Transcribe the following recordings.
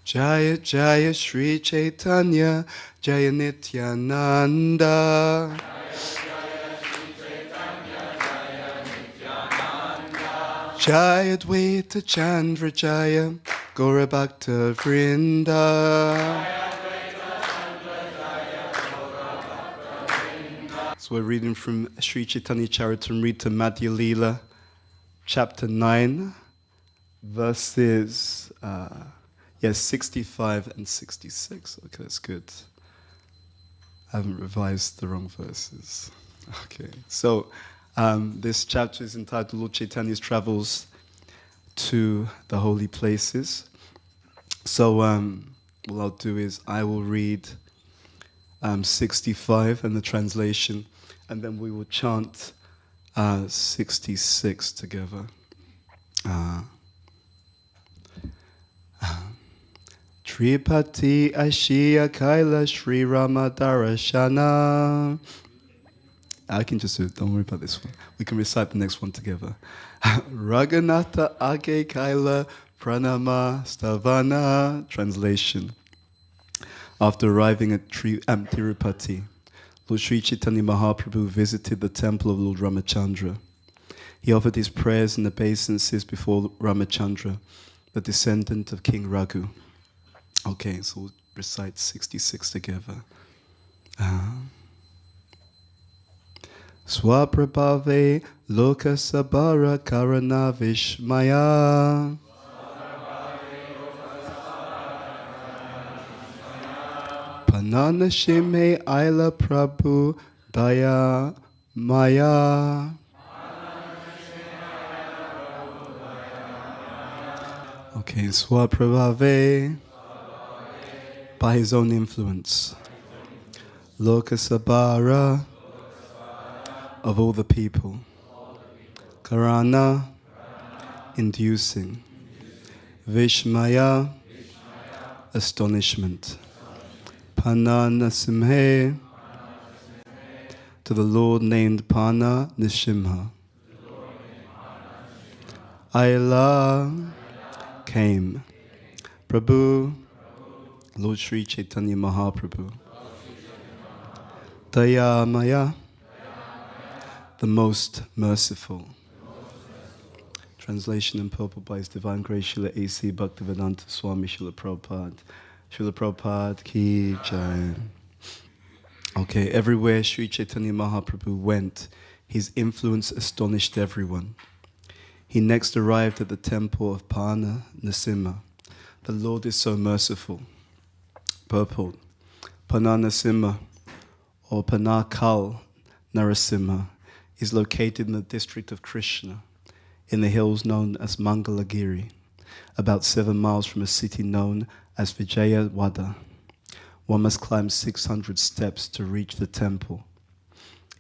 Jaya Jaya Shri Chaitanya Jaya Nityananda. Jaya Dvaita Chandra Jaya Gaura Bhakta Vrinda. So we're reading from Sri Chaitanya Charitamrita Madhya Lila, chapter 9, verses 65 and 66. Okay, that's good. I haven't revised the wrong verses. Okay, so this chapter is entitled Lord Chaitanya's Travels to the Holy Places. So what I'll do is I will read 65 and the translation, and then we will chant 66 together. Tripati Ashiya Kaila Sri Rama Darashana. I can just do it, don't worry about this one. We can recite the next one together. Raghunatha Age Kaila Pranama Stavana. Translation. After arriving at Tirupati, Lord Sri Chaitanya Mahaprabhu visited the temple of Lord Ramachandra. He offered his prayers and obeisances before Ramachandra, the descendant of King Raghu. Okay, so we'll recite 66 together. Swaprabhave Lokasabhara Karana Vishmaya. Panana Shime Aila Prabhu Daya Maya. Okay, Swaprabhave, by his own influence. Lokasabhara, of all the people. Karana, inducing. Vishmaya, astonishment. Pana Simhe, to the Lord named Pana Nishimha. Aila came. Prabhu, Lord Sri Chaitanya Mahaprabhu. Dayamaya, the most merciful. Translation and purport by His Divine Grace Srila A.C. Bhaktivedanta Swami Srila Prabhupada. Srila Prabhupada ki jai. Okay, everywhere Sri Chaitanya Mahaprabhu went, his influence astonished everyone. He next arrived at the temple of Pana Nasimha. The Lord is so merciful. Purport. Pana Nasimha, or Panakal Narasimha, is located in the district of Krishna, in the hills known as Mangalagiri, about 7 miles from a city known as Vijayawada. One must climb 600 steps to reach the temple.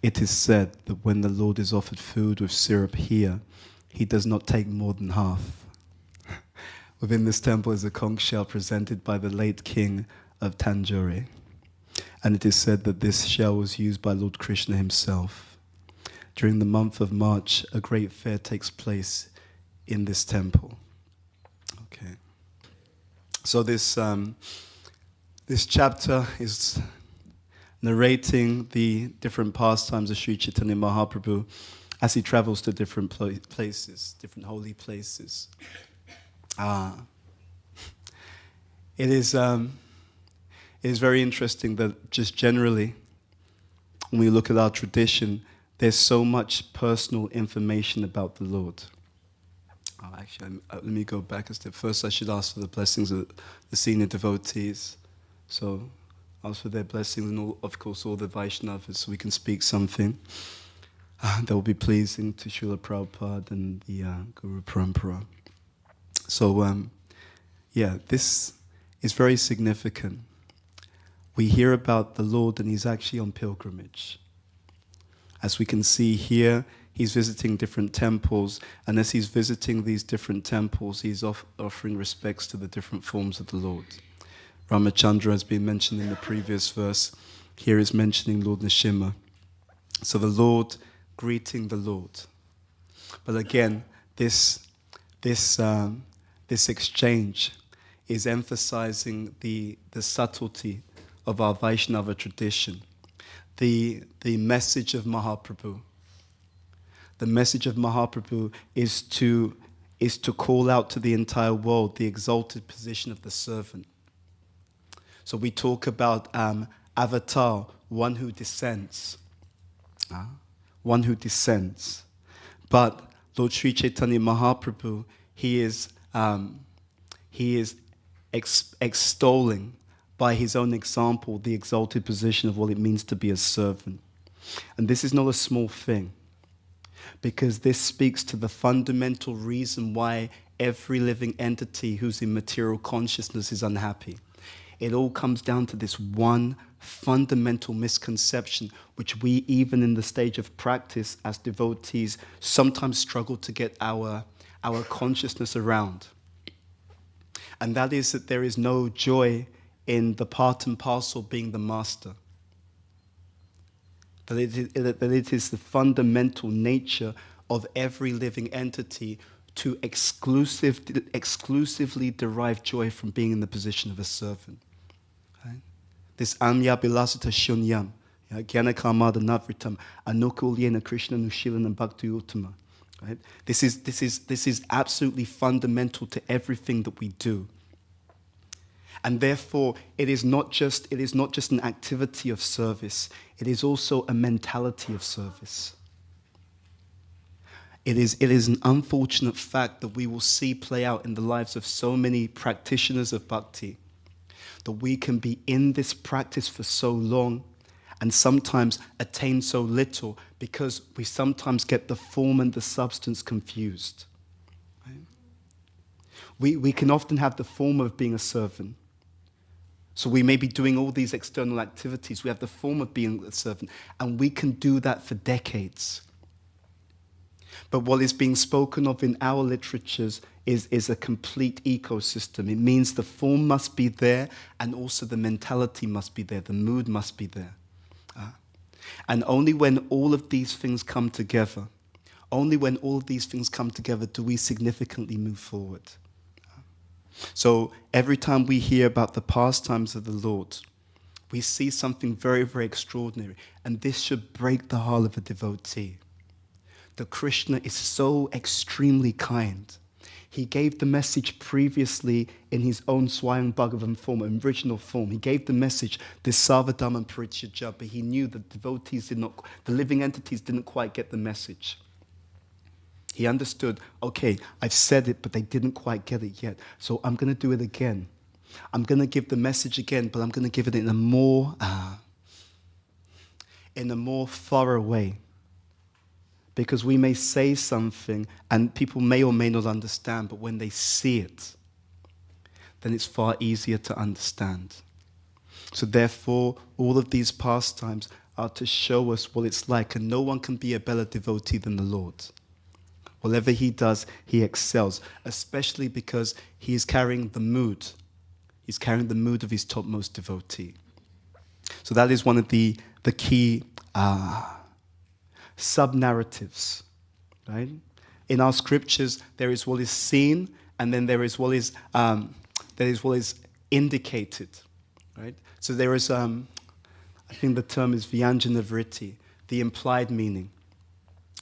It is said that when the Lord is offered food with syrup here, he does not take more than half. Within this temple is a conch shell presented by the late king of Tanjore, and it is said that this shell was used by Lord Krishna himself. During the month of March, a great fair takes place in this temple. Okay. So this chapter is narrating the different pastimes of Sri Chaitanya Mahaprabhu as he travels to different places, different holy places. It is very interesting that just generally, when we look at our tradition, there's so much personal information about the Lord. Actually, let me go back a step. First, I should ask for the blessings of the senior devotees. So, ask for their blessings and, of course, all the Vaishnavas, so we can speak something that will be pleasing to Srila Prabhupada and the Guru Parampara. So, this is very significant. We hear about the Lord and he's actually on pilgrimage. As we can see here, he's visiting different temples, and as he's visiting these different temples, he's offering respects to the different forms of the Lord. Ramachandra has been mentioned in the previous verse. Here is mentioning Lord Nrsimha. So the Lord greeting the Lord. But again, this exchange is emphasizing the subtlety of our Vaishnava tradition. The message of Mahaprabhu. The message of Mahaprabhu is to call out to the entire world the exalted position of the servant. So we talk about avatar, one who descends. One who descends. But Lord Sri Chaitanya Mahaprabhu, he is extolling by his own example the exalted position of what it means to be a servant. And this is not a small thing, because this speaks to the fundamental reason why every living entity who's in material consciousness is unhappy. It all comes down to this one fundamental misconception, which we, even in the stage of practice as devotees, sometimes struggle to get our consciousness around. And that is that there is no joy in the part and parcel being the master. That it is the fundamental nature of every living entity to exclusively derive joy from being in the position of a servant. Right? This anya bilasita shunyam, jnana kamada navritam, anukulyena krishna nushilanam bhakti uttama. Right? This is absolutely fundamental to everything that we do. And therefore, it is not just an activity of service, it is also a mentality of service. It is an unfortunate fact that we will see play out in the lives of so many practitioners of bhakti, that we can be in this practice for so long and sometimes attain so little because we sometimes get the form and the substance confused. Right? We can often have the form of being a servant. So we may be doing all these external activities. We have the form of being a servant, and we can do that for decades. But what is being spoken of in our literatures is a complete ecosystem. It means the form must be there, and also the mentality must be there, the mood must be there. And only when all of these things come together, do we significantly move forward. So every time we hear about the pastimes of the Lord, we see something very, very extraordinary. And this should break the heart of a devotee. That Krishna is so extremely kind. He gave the message previously in his own Swayam Bhagavan form, original form. He gave the message, this Sarvadharma Parityajya, but he knew that the living entities didn't quite get the message. He understood, okay, I've said it, but they didn't quite get it yet. So I'm going to do it again. I'm going to give the message again, but I'm going to give it in a more thorough way. Because we may say something and people may or may not understand, but when they see it, then it's far easier to understand. So therefore, all of these pastimes are to show us what it's like, and no one can be a better devotee than the Lord. Whatever he does, he excels, especially because he is carrying the mood. He's carrying the mood of his topmost devotee. So that is one of the key sub-narratives, right? In our scriptures, there is what is seen, and then there is what is indicated, right? So there is, I think the term is vyanjana vritti, the implied meaning.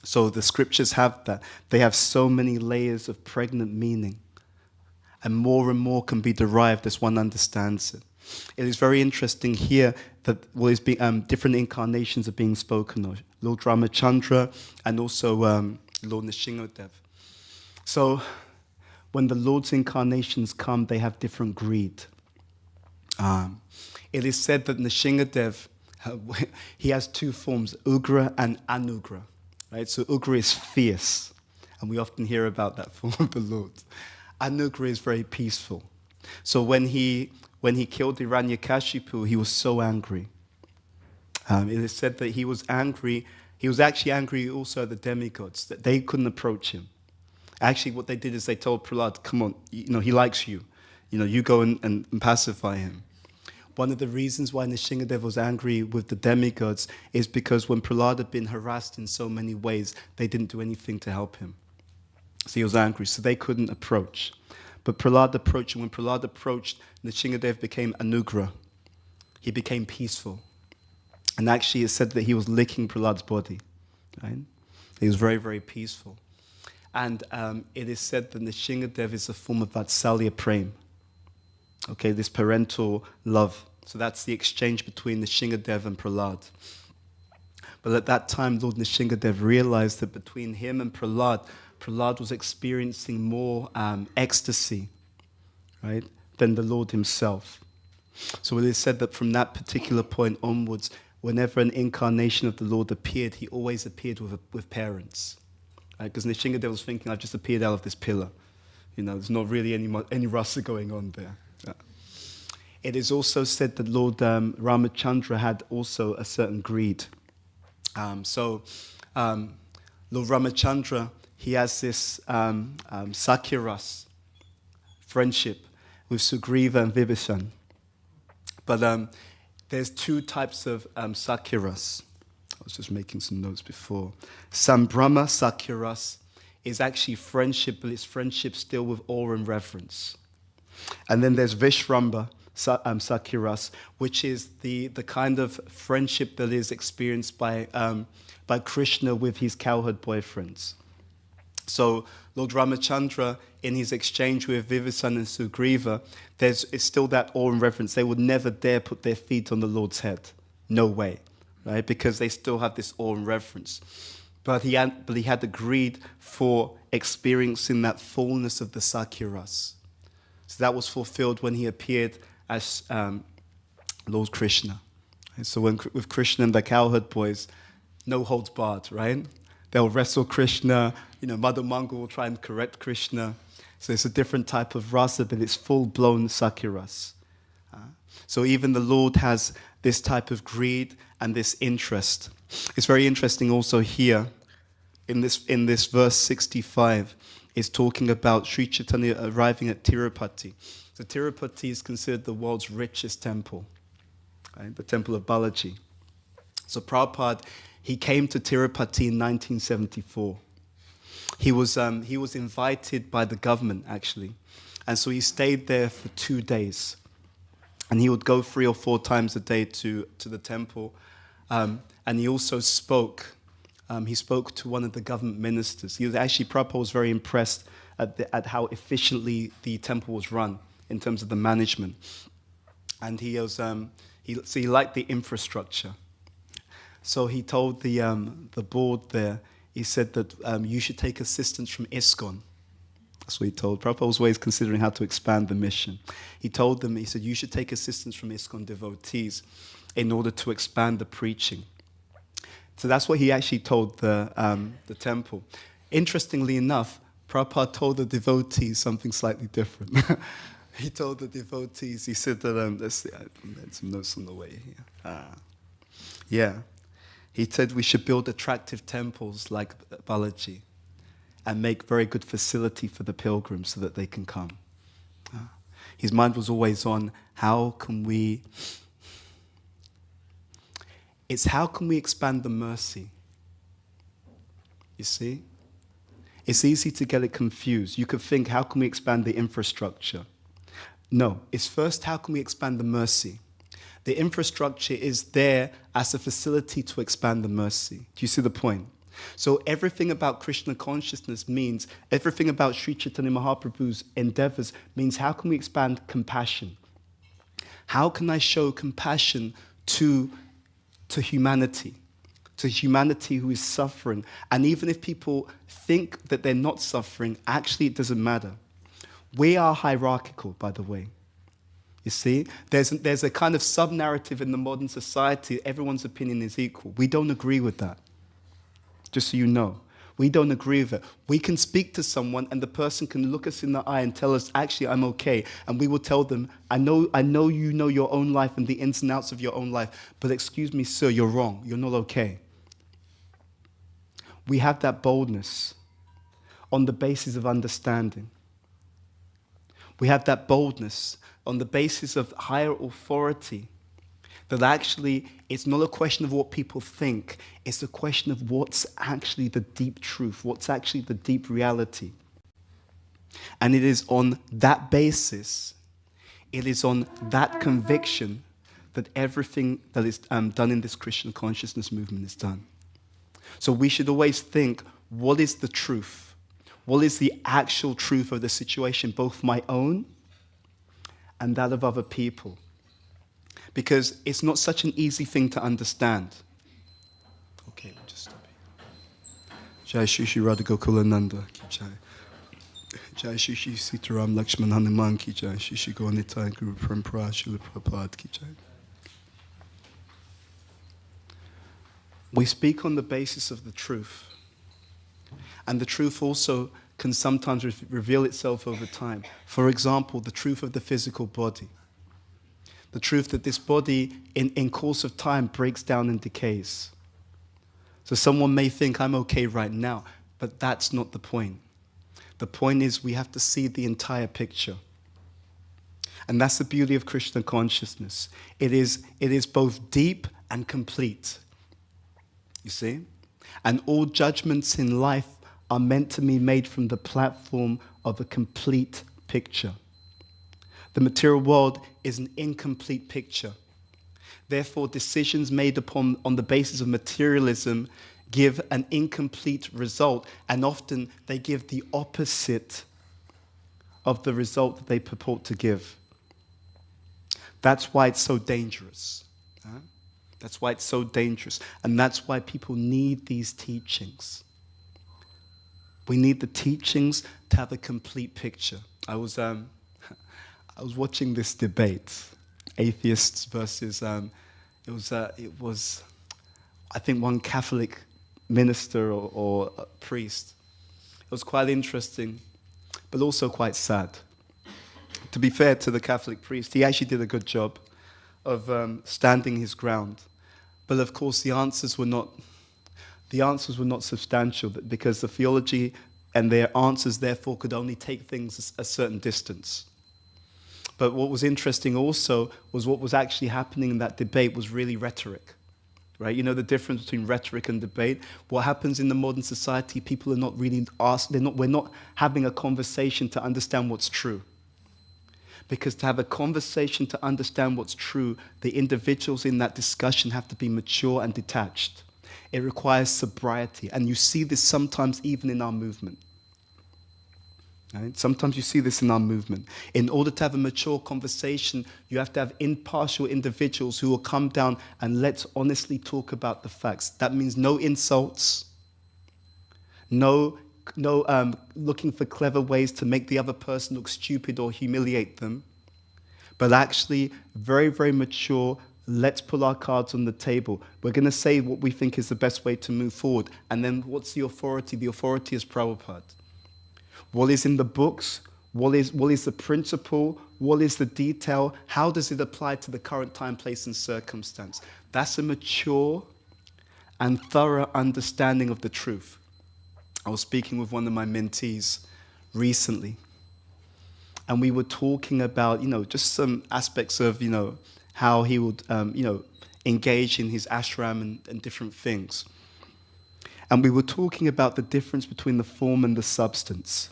So the scriptures have that. They have so many layers of pregnant meaning. And more can be derived as one understands it. It is very interesting here that what is being, different incarnations are being spoken of. Lord Ramachandra and also Lord Nrsimhadev. So when the Lord's incarnations come, they have different greed. It is said that Nrsimhadev, he has two forms, Ugra and Anugra. Right? So Ugra is fierce, and we often hear about that form of the Lord. Anugra is very peaceful. So when he killed Hiranyakashipu, he was so angry. It is said that he was angry. He was actually angry also at the demigods, that they couldn't approach him. Actually, what they did is they told Prahlad, come on, he likes you. You go and pacify him. One of the reasons why Nrsimhadev was angry with the demigods is because when Prahlad had been harassed in so many ways, they didn't do anything to help him. So he was angry, so they couldn't approach. But Prahlad approached, and when Prahlad approached, Nrsingadev became Anugrah. He became peaceful. And actually it said that he was licking Prahlad's body. Right? He was very, very peaceful. And it is said that Nrsingadev is a form of Vatsalya Prem. Okay, this parental love. So that's the exchange between Nrsingadev and Prahlad. But at that time, Lord Nrsingadev realized that between him and Prahlad, Prahlad was experiencing more ecstasy, right, than the Lord himself. So it is said that from that particular point onwards, whenever an incarnation of the Lord appeared, he always appeared with parents. Because Nrsingadev was thinking, I've just appeared out of this pillar. You know, there's not really any rasa going on there. Yeah. It is also said that Lord Ramachandra had also a certain greed. Lord Ramachandra, he has this Sakyaras, friendship, with Sugriva and Vibhishan. But there's two types of Sakyaras. I was just making some notes before. Sambrahma Sakyaras is actually friendship, but it's friendship still with awe and reverence. And then there's Vishramba Sakyaras, which is the kind of friendship that is experienced by Krishna with his cowherd boyfriends. So Lord Ramachandra, in his exchange with Vibhishan and Sugriva, it's still that awe and reverence. They would never dare put their feet on the Lord's head. No way. Right? Because they still have this awe and reverence. But he had the greed for experiencing that fullness of the Sakyaras. So that was fulfilled when he appeared as Lord Krishna. And so with Krishna and the cowherd boys, no holds barred, right? They'll wrestle Krishna, Mother Mongol will try and correct Krishna. So it's a different type of rasa, but it's full-blown Sakyaras. So even the Lord has this type of greed and this interest. It's very interesting also here, in this verse 65, is talking about Sri Chaitanya arriving at Tirupati. So Tirupati is considered the world's richest temple, right? The temple of Balaji. So Prabhupada, he came to Tirupati in 1974. He was invited by the government, actually. And so he stayed there for 2 days. And he would go 3 or 4 times a day to the temple. And he also spoke. He spoke to one of the government ministers. Prabhupada was very impressed at how efficiently the temple was run in terms of the management. And he liked the infrastructure. So he told the board there, he said that you should take assistance from ISKCON. That's what he told. Prabhupada was always considering how to expand the mission. He told them, he said, you should take assistance from ISKCON devotees in order to expand the preaching. So that's what he actually told the temple. Interestingly enough, Prabhupada told the devotees something slightly different. He told the devotees, he said that, let's see, I made some notes on the way here. He said we should build attractive temples like Balaji and make very good facility for the pilgrims so that they can come. His mind was always on how can we expand the mercy? You see? It's easy to get it confused. You could think, how can we expand the infrastructure? No, it's first, how can we expand the mercy? The infrastructure is there as a facility to expand the mercy. Do you see the point? So everything about Krishna consciousness means, everything about Sri Chaitanya Mahaprabhu's endeavors means, how can we expand compassion? How can I show compassion to humanity who is suffering? And even if people think that they're not suffering, actually it doesn't matter. We are hierarchical, by the way. You see, there's a kind of sub-narrative in the modern society, everyone's opinion is equal. We don't agree with that. Just so you know, we don't agree with it. We can speak to someone and the person can look us in the eye and tell us, actually, I'm okay. And we will tell them, I know you know your own life and the ins and outs of your own life, but excuse me, sir, you're wrong. You're not okay. We have that boldness on the basis of understanding. We have that boldness on the basis of higher authority, that actually it's not a question of what people think, it's a question of what's actually the deep truth, what's actually the deep reality. And it is on that basis, it is on that conviction that everything that is done in this Christian consciousness movement is done. So we should always think, what is the truth? What is the actual truth of the situation, both my own and that of other people? Because it's not such an easy thing to understand. Okay, we'll just stop here. Jai Shri Shri Radha Gokula Nanda ki jai. Jai Shri Shri Sitaram Lakshman Hanuman ki jai. Shri Shri Gauranitai Guru Parampara Srila Prabhupada ki jai. We speak on the basis of the truth. And the truth also can sometimes reveal itself over time. For example, the truth of the physical body. The truth that this body, in course of time, breaks down and decays. So someone may think, I'm okay right now, but that's not the point. The point is we have to see the entire picture. And that's the beauty of Krishna consciousness. It is both deep and complete. You see? And all judgments in life are meant to be made from the platform of a complete picture. The material world is an incomplete picture. Therefore, decisions made on the basis of materialism give an incomplete result, and often they give the opposite of the result that they purport to give. That's why it's so dangerous. That's why it's so dangerous. And that's why people need these teachings. We need the teachings to have a complete picture. I was watching this debate, atheists versus, it was, I think, one Catholic minister or a priest. It was quite interesting, but also quite sad. To be fair to the Catholic priest, he actually did a good job of standing his ground. But of course, the answers were not substantial, because the theology and their answers therefore could only take things a certain distance. But what was interesting also was what was actually happening in that debate was really rhetoric. Right? You know the difference between rhetoric and debate? What happens in the modern society, people are not really asked, we're not having a conversation to understand what's true. Because to have a conversation to understand what's true, the individuals in that discussion have to be mature and detached. It requires sobriety. And you see this sometimes even in our movement. Right? Sometimes you see this in our movement. In order to have a mature conversation, you have to have impartial individuals who will come down and let's honestly talk about the facts. That means no insults, no looking for clever ways to make the other person look stupid or humiliate them, but actually very, very mature. Let's pull our cards on the table. We're going to say what we think is the best way to move forward. And then what's the authority? The authority is Prabhupada. What is in the books? What is the principle? What is the detail? How does it apply to the current time, place, and circumstance? That's a mature and thorough understanding of the truth. I was speaking with one of my mentees recently, and we were talking about, just some aspects of, how he would, engage in his ashram and different things. And we were talking about the difference between the form and the substance.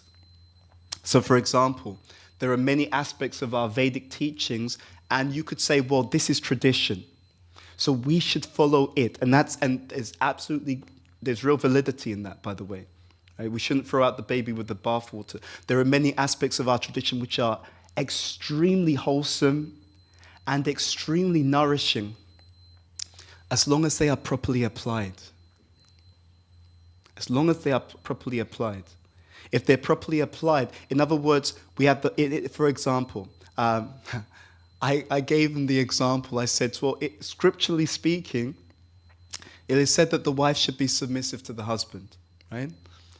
So, for example, there are many aspects of our Vedic teachings, and you could say, well, this is tradition, so we should follow it. And there's real validity in that, by the way. Right? We shouldn't throw out the baby with the bathwater. There are many aspects of our tradition which are extremely wholesome and extremely nourishing, as long as they are properly applied. As long as they are properly applied. If they're properly applied, in other words, we have for example, I gave him the example. I said, well, scripturally speaking, it is said that the wife should be submissive to the husband, right?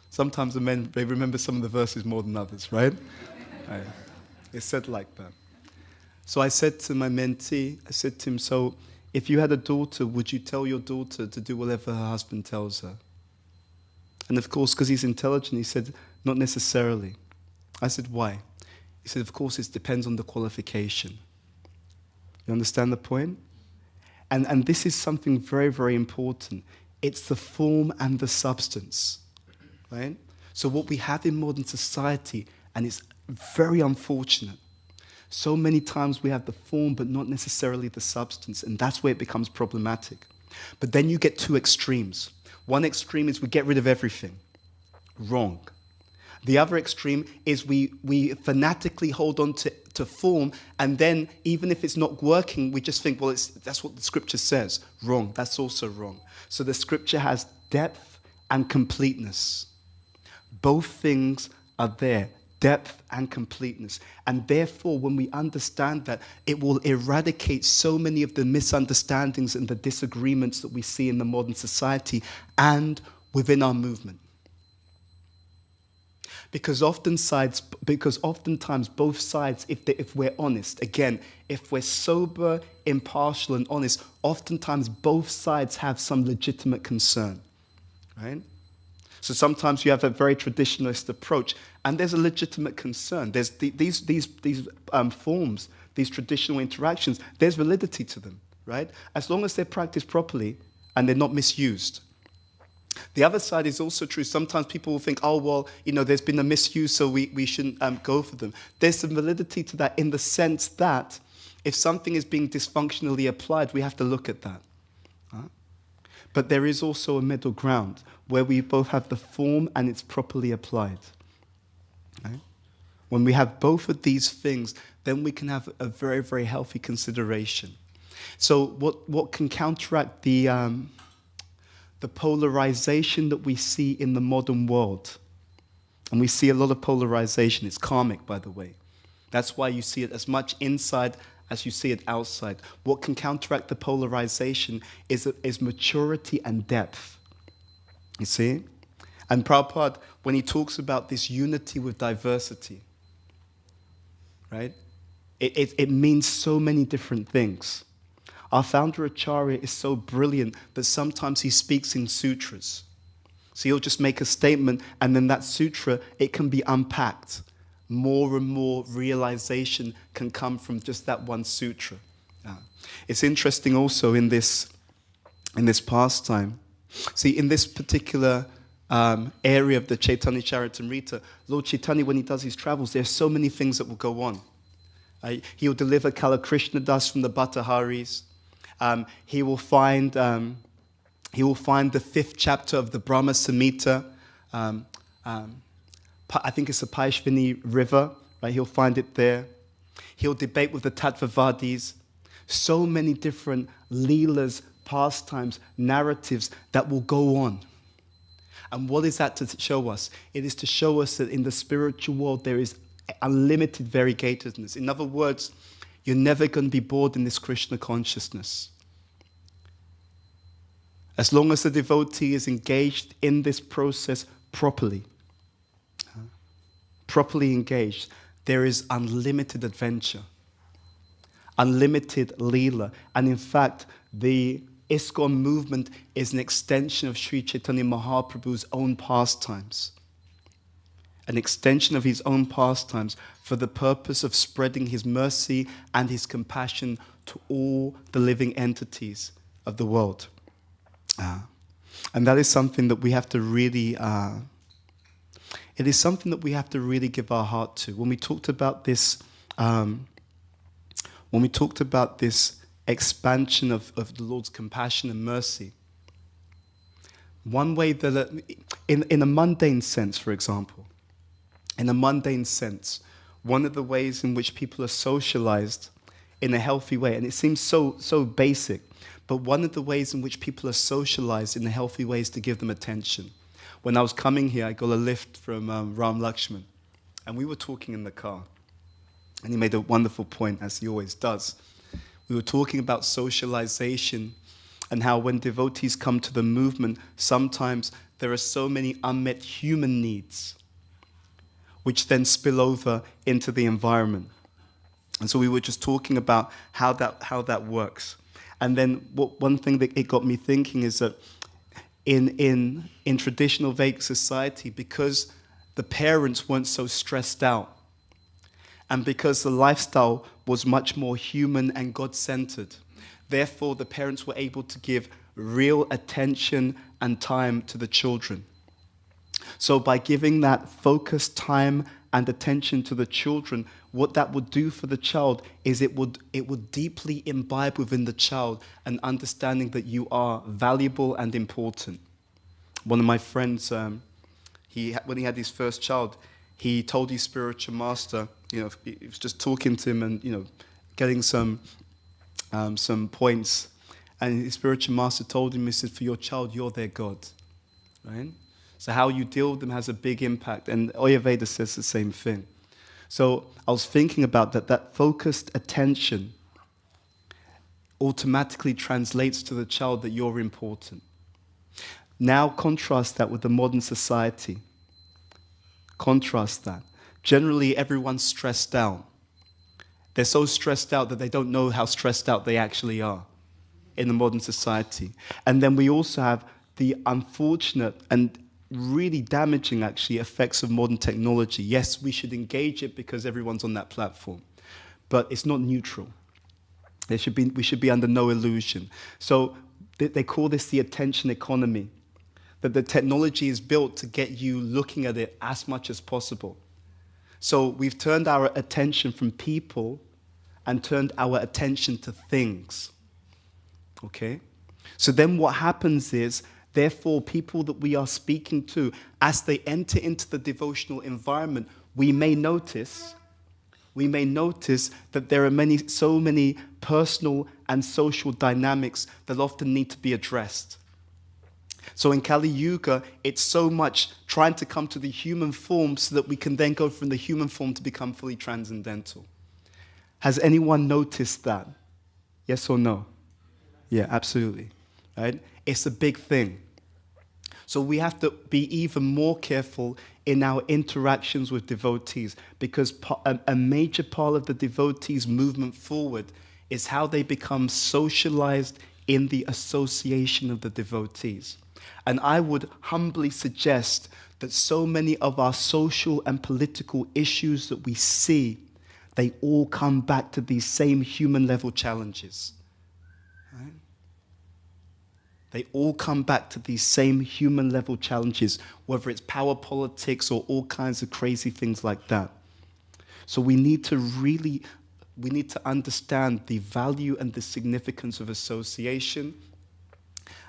Sometimes the men, they remember some of the verses more than others, right? Right. It's said like that. So I said to my mentee, I said to him, so if you had a daughter, would you tell your daughter to do whatever her husband tells her? And of course, because he's intelligent, he said, not necessarily. I said, why? He said, of course, it depends on the qualification. You understand the point? And this is something very, very important. It's the form and the substance. Right? So what we have in modern society, And it's very unfortunate. So many times we have the form but not necessarily the substance, and that's where it becomes problematic. But then you get two extremes. One extreme is we get rid of everything. Wrong. The other extreme is we fanatically hold on to form, and then even if it's not working, we just think, well, that's what the scripture says. Wrong. That's also wrong. So the scripture has depth and completeness. Both things are there. Depth and completeness. And therefore, when we understand that, it will eradicate so many of the misunderstandings and the disagreements that we see in the modern society and within our movement. Because oftentimes both sides, if we're honest, again, if we're sober, impartial, and honest, oftentimes both sides have some legitimate concern, right? So sometimes you have a very traditionalist approach, and there's a legitimate concern. There's these forms, these traditional interactions, there's validity to them, right? As long as they're practiced properly and they're not misused. The other side is also true. Sometimes people will think, oh, well, there's been a misuse, so we shouldn't go for them. There's some validity to that in the sense that if something is being dysfunctionally applied, we have to look at that. But there is also a middle ground where we both have the form and it's properly applied. Right? When we have both of these things, then we can have a very, very healthy consideration. So what can counteract the polarization that we see in the modern world? And we see a lot of polarization. It's karmic, by the way. That's why you see it as much inside as you see it outside. What can counteract the polarization is maturity and depth. You see? And Prabhupada, when he talks about this unity with diversity, right? It means so many different things. Our founder Acharya is so brilliant that sometimes he speaks in sutras. So he'll just make a statement, and then that sutra, it can be unpacked. More and more realization can come from just that one sutra. It's interesting also in this pastime. See, in this particular area of the Chaitanya Charitamrita, Lord Chaitanya, when he does his travels, there's so many things that will go on. He'll deliver Kala Krishna Das from the Bhattaharis. He will find the 5th chapter of the Brahma Samhita. I think it's the Paishvini River, right? He'll find it there. He'll debate with the Tattvavadis. So many different Leelas, pastimes, narratives that will go on. And what is that to show us? It is to show us that in the spiritual world there is unlimited variegatedness. In other words, you're never going to be bored in this Krishna consciousness. As long as the devotee is engaged in this process properly engaged, there is unlimited adventure, unlimited Lila. And in fact, the ISKCON movement is an extension of Sri Chaitanya Mahaprabhu's own pastimes. An extension of his own pastimes for the purpose of spreading his mercy and his compassion to all the living entities of the world. And that is something that we have to really... it is something that we have to really give our heart to. When we talked about this, expansion of the Lord's compassion and mercy, one way that, in a mundane sense, for example, in a mundane sense, one of the ways in which people are socialized in a healthy way, and it seems so basic, but one of the ways in which people are socialized in a healthy way is to give them attention. When I was coming here, I got a lift from Ram Lakshman, and we were talking in the car, and he made a wonderful point, as he always does. We were talking about socialization and how when devotees come to the movement, sometimes there are so many unmet human needs, which then spill over into the environment. And so we were just talking about how that works. And then one thing that it got me thinking is that in traditional Vedic society, because the parents weren't so stressed out, and because the lifestyle was much more human and God-centered, therefore the parents were able to give real attention and time to the children. So by giving that focused time and attention to the children, what that would do for the child is it would deeply imbibe within the child an understanding that you are valuable and important. One of my friends, when he had his first child, he told his spiritual master, he was just talking to him and getting some points, and his spiritual master told him, he said, for your child, you're their God, right? So how you deal with them has a big impact, and Ayurveda says the same thing. So I was thinking about that focused attention automatically translates to the child that you're important. Now contrast that with the modern society. Contrast that. Generally, everyone's stressed out. They're so stressed out that they don't know how stressed out they actually are in the modern society. And then we also have the unfortunate and really damaging, actually, effects of modern technology. Yes, we should engage it because everyone's on that platform, but it's not neutral. We should be under no illusion. So they call this the attention economy, that the technology is built to get you looking at it as much as possible. So we've turned our attention from people and turned our attention to things. Okay? So then what happens is, therefore, people that we are speaking to, as they enter into the devotional environment, we may notice that there are so many personal and social dynamics that often need to be addressed. So in Kali Yuga, it's so much trying to come to the human form so that we can then go from the human form to become fully transcendental. Has anyone noticed that? Yes or no? Yeah, absolutely. Right? It's a big thing. So we have to be even more careful in our interactions with devotees, because a major part of the devotees' movement forward is how they become socialized in the association of the devotees. And I would humbly suggest that so many of our social and political issues that we see, they all come back to these same human level challenges. Right? They all come back to these same human level challenges, whether it's power politics or all kinds of crazy things like that. So we need to understand the value and the significance of association,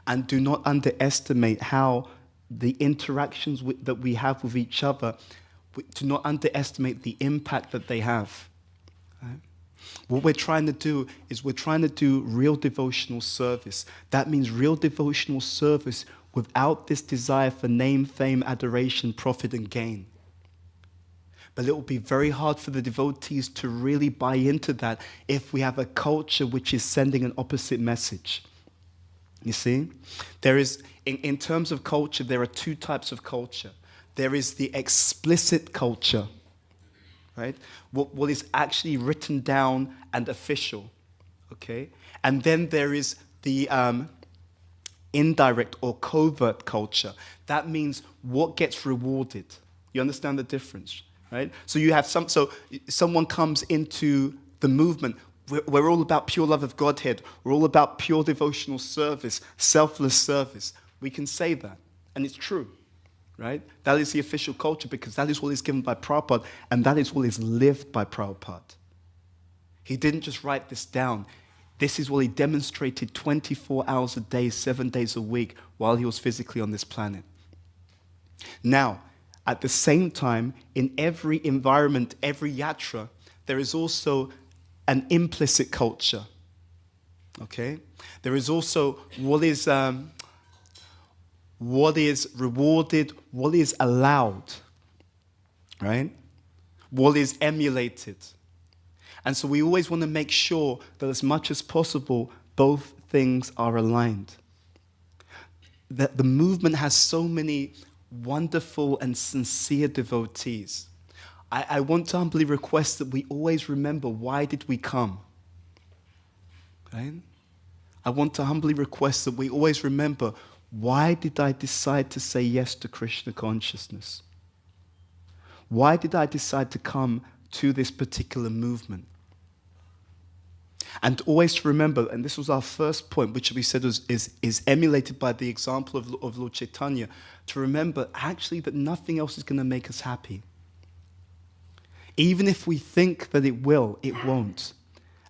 and do not underestimate how the interactions that we have with each other, do not underestimate the impact that they have. Right? What we're trying to do is we're trying to do real devotional service. That means real devotional service without this desire for name, fame, adoration, profit, and gain. But it will be very hard for the devotees to really buy into that if we have a culture which is sending an opposite message. You see? There is, in terms of culture, there are two types of culture. There is the explicit culture, right? What is actually written down and official, okay? And then there is the indirect or covert culture. That means what gets rewarded. You understand the difference, right? So you have someone comes into the movement. We're all about pure love of Godhead. We're all about pure devotional service, selfless service. We can say that, and it's true, right? That is the official culture, because that is what is given by Prabhupada, and that is what is lived by Prabhupada. He didn't just write this down. This is what he demonstrated 24 hours a day, 7 days a week, while he was physically on this planet. Now, at the same time, in every environment, every yatra, there is also an implicit culture, okay? There is also what is rewarded, what is allowed, right? What is emulated. And so we always want to make sure that as much as possible, both things are aligned. That the movement has so many wonderful and sincere devotees. I want to humbly request that we always remember, why did we come? Right? I want to humbly request that we always remember, why did I decide to say yes to Krishna consciousness? Why did I decide to come to this particular movement? And always to remember, and this was our first point, which we said is emulated by the example of Lord Chaitanya, to remember actually that nothing else is going to make us happy. Even if we think that it will, it won't.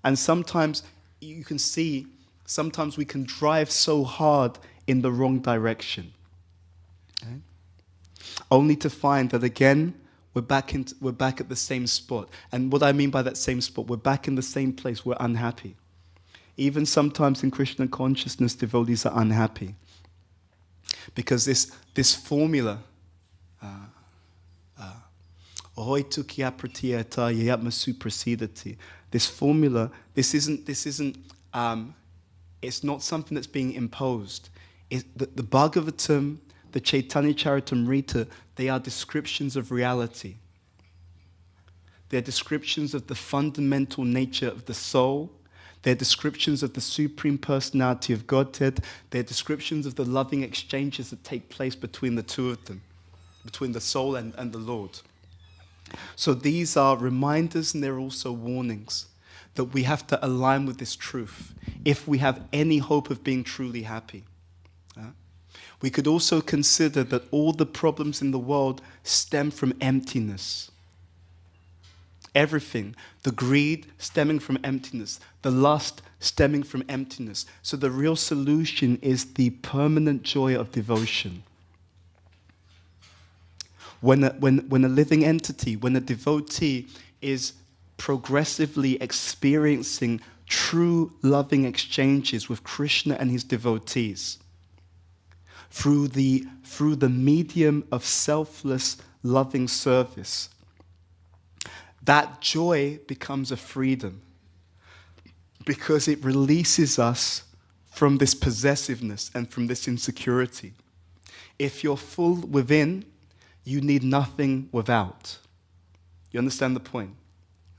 And sometimes you can see, sometimes we can drive so hard in the wrong direction. Okay? Only to find that again, we're back at the same spot. And what I mean by that same spot, we're back in the same place, we're unhappy. Even sometimes in Krishna consciousness, devotees are unhappy. Because this formula, this formula, this isn't it's not something that's being imposed. The Bhagavatam, the Chaitanya Charitamrita, they are descriptions of reality. They're descriptions of the fundamental nature of the soul. They're descriptions of the Supreme Personality of Godhead. They're descriptions of the loving exchanges that take place between the two of them, between the soul and the Lord. So these are reminders and they're also warnings that we have to align with this truth if we have any hope of being truly happy. We could also consider that all the problems in the world stem from emptiness. Everything, the greed stemming from emptiness, the lust stemming from emptiness. So the real solution is the permanent joy of devotion. When a living entity, when a devotee is progressively experiencing true loving exchanges with Krishna and his devotees, through the medium of selfless loving service, that joy becomes a freedom because it releases us from this possessiveness and from this insecurity. If you're full within, you need nothing without. You understand the point?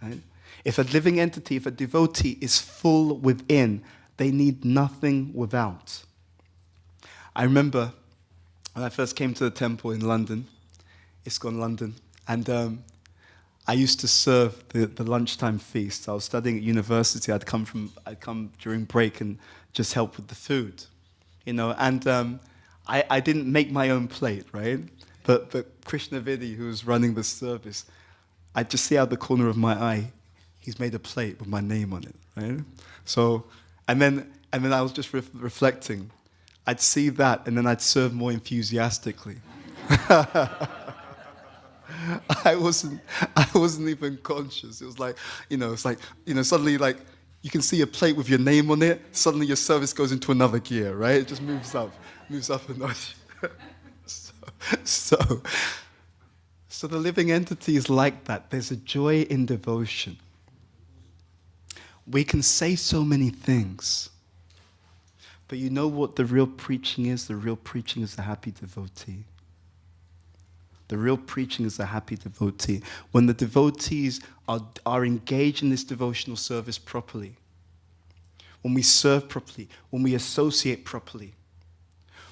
Right? If a living entity, if a devotee is full within, they need nothing without. I remember when I first came to the temple in London, ISKCON London, and I used to serve the lunchtime feast. I was studying at university. I'd come during break and just help with the food, and I didn't make my own plate, right? But Krishna Vidi, who was running the service, I just see out the corner of my eye, he's made a plate with my name on it, right? So, and then I was just reflecting. I'd see that, and then I'd serve more enthusiastically. I wasn't even conscious. It was like, suddenly like you can see a plate with your name on it. Suddenly your service goes into another gear, right? It just moves up a notch. So the living entity is like that. There's a joy in devotion. We can say so many things, but you know what the real preaching is? The real preaching is the happy devotee. The real preaching is the happy devotee. When the devotees are engaged in this devotional service properly, when we serve properly, when we associate properly,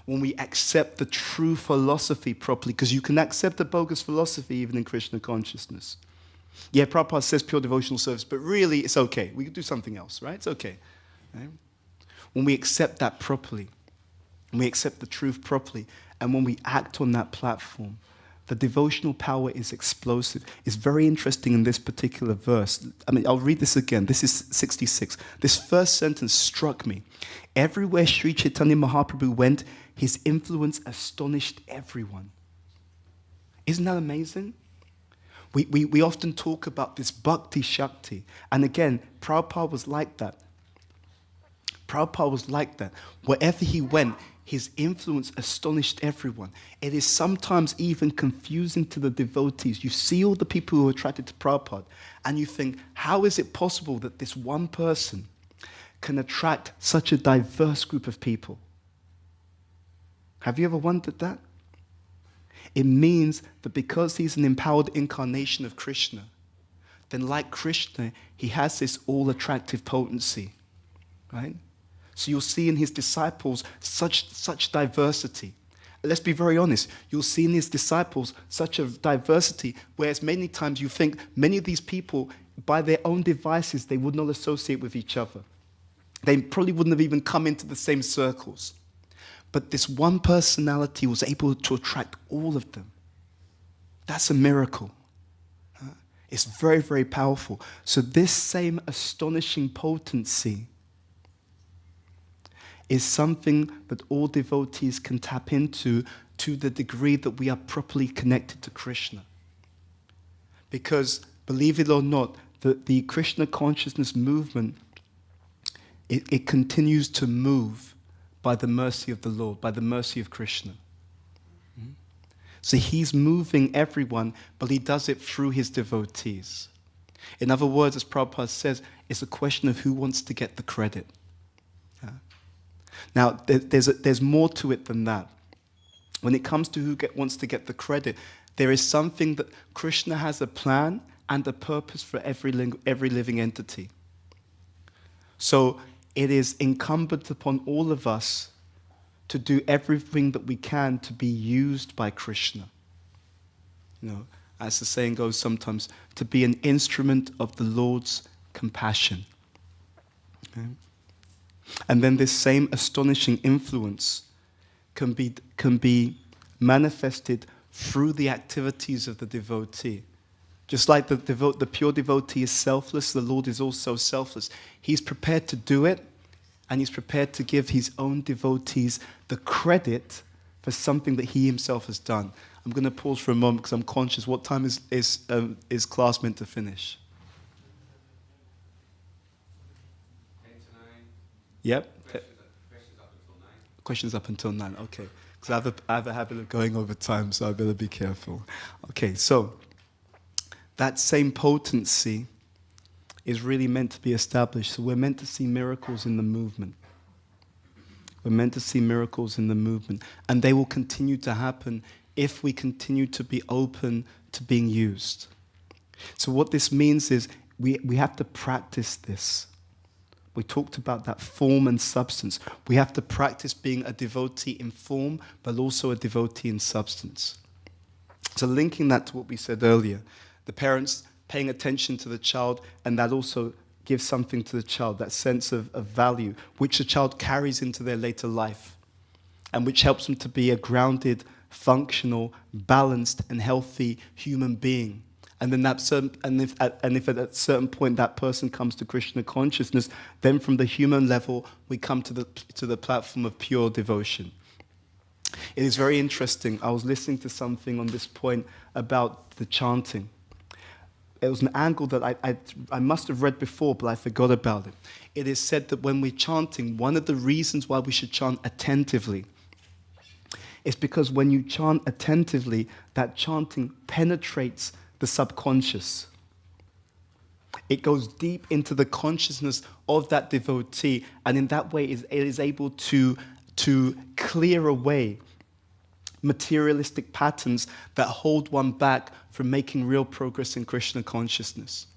when we accept the true philosophy properly, because you can accept a bogus philosophy even in Krishna consciousness. Yeah, Prabhupada says pure devotional service, but really it's okay. We could do something else, right? It's okay. Right? When we accept that properly, when we accept the truth properly, and when we act on that platform, the devotional power is explosive. It's very interesting in this particular verse. I'll read this again. This is 66. This first sentence struck me. Everywhere Sri Chaitanya Mahaprabhu went, his influence astonished everyone. Isn't that amazing? We often talk about this bhakti shakti. And again, Prabhupada was like that. Prabhupada was like that. Wherever he went, his influence astonished everyone. It is sometimes even confusing to the devotees. You see all the people who are attracted to Prabhupada, and you think, how is it possible that this one person can attract such a diverse group of people? Have you ever wondered that? It means that because he's an empowered incarnation of Krishna, then like Krishna, he has this all-attractive potency, right? So you'll see in his disciples such diversity. Let's be very honest. You'll see in his disciples such a diversity, whereas many times you think many of these people, by their own devices, they would not associate with each other. They probably wouldn't have even come into the same circles. But this one personality was able to attract all of them. That's a miracle. It's very, very powerful. So this same astonishing potency is something that all devotees can tap into to the degree that we are properly connected to Krishna. Because, believe it or not, the Krishna consciousness movement, it continues to move by the mercy of the Lord, by the mercy of Krishna. So he's moving everyone, but he does it through his devotees. In other words, as Prabhupada says, it's a question of who wants to get the credit. Now, there's more to it than that. When it comes to who wants to get the credit, there is something that Krishna has a plan and a purpose for every living entity. So it is incumbent upon all of us to do everything that we can to be used by Krishna. You know, as the saying goes sometimes, to be an instrument of the Lord's compassion. Okay? And then this same astonishing influence can be manifested through the activities of the devotee. Just like the pure devotee is selfless, the Lord is also selfless. He's prepared to do it, and he's prepared to give his own devotees the credit for something that he himself has done. I'm going to pause for a moment because I'm conscious. What time is class meant to finish? 10 to 9. Yep. Questions up until 9. Questions up until 9, okay. Because I have a habit of going over time, so I better be careful. Okay, so that same potency is really meant to be established. So we're meant to see miracles in the movement. We're meant to see miracles in the movement. And they will continue to happen if we continue to be open to being used. So what this means is we have to practice this. We talked about that form and substance. We have to practice being a devotee in form, but also a devotee in substance. So linking that to what we said earlier, the parents paying attention to the child, and that also gives something to the child, that sense of value, which the child carries into their later life, and which helps them to be a grounded, functional, balanced, and healthy human being. And then if at a certain point that person comes to Krishna consciousness, then from the human level we come to the platform of pure devotion. It is very interesting. I was listening to something on this point about the chanting. It was an angle that I must have read before, but I forgot about it. It is said that when we're chanting, one of the reasons why we should chant attentively is because when you chant attentively, that chanting penetrates the subconscious. It goes deep into the consciousness of that devotee, and in that way it is able to clear away materialistic patterns that hold one back from making real progress in Krishna consciousness.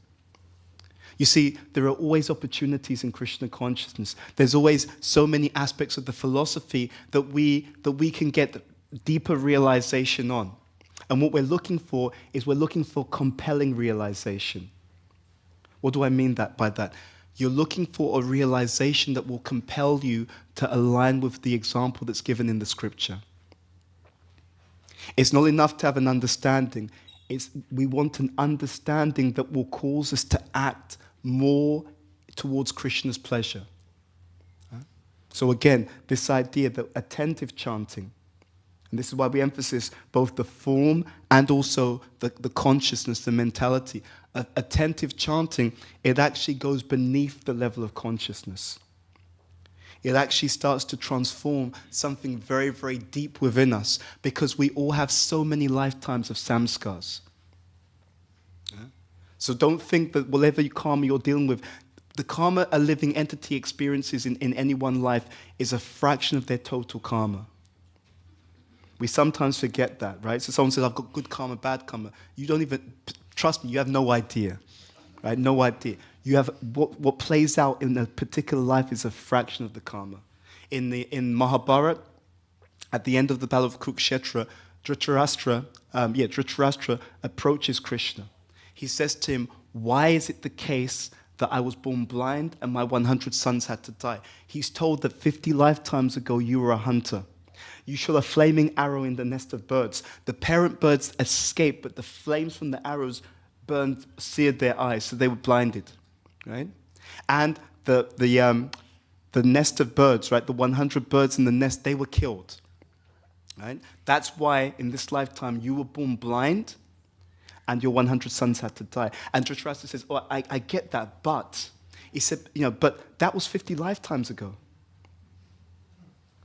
You see, there are always opportunities in Krishna consciousness. There's always so many aspects of the philosophy that we can get deeper realization on. And what we're looking for compelling realization. What do I mean by that? You're looking for a realization that will compel you to align with the example that's given in the scripture. It's not enough to have an understanding. We want an understanding that will cause us to act more towards Krishna's pleasure. So again, this idea that attentive chanting, and this is why we emphasize both the form and also the consciousness, the mentality. Attentive chanting, it actually goes beneath the level of consciousness. It actually starts to transform something very, very deep within us, because we all have so many lifetimes of samskars. So don't think that whatever karma you're dealing with, the karma a living entity experiences in any one life is a fraction of their total karma. We sometimes forget that, right? So someone says, I've got good karma, bad karma. You don't even, trust me, you have no idea, right? No idea. You have, what plays out in a particular life is a fraction of the karma. In Mahabharata, at the end of the battle of Kurukshetra, Dhritarashtra approaches Krishna. He says to him, why is it the case that I was born blind and my 100 sons had to die? He's told that 50 lifetimes ago you were a hunter. You shot a flaming arrow in the nest of birds. The parent birds escape, but the flames from the arrows seared their eyes, so they were blinded, right? And the nest of birds, right? The 100 birds in the nest, they were killed, right? That's why in this lifetime you were born blind, and your 100 sons had to die. And Dhritarashtra says, "Oh, I get that, but," he said, "but that was 50 lifetimes ago.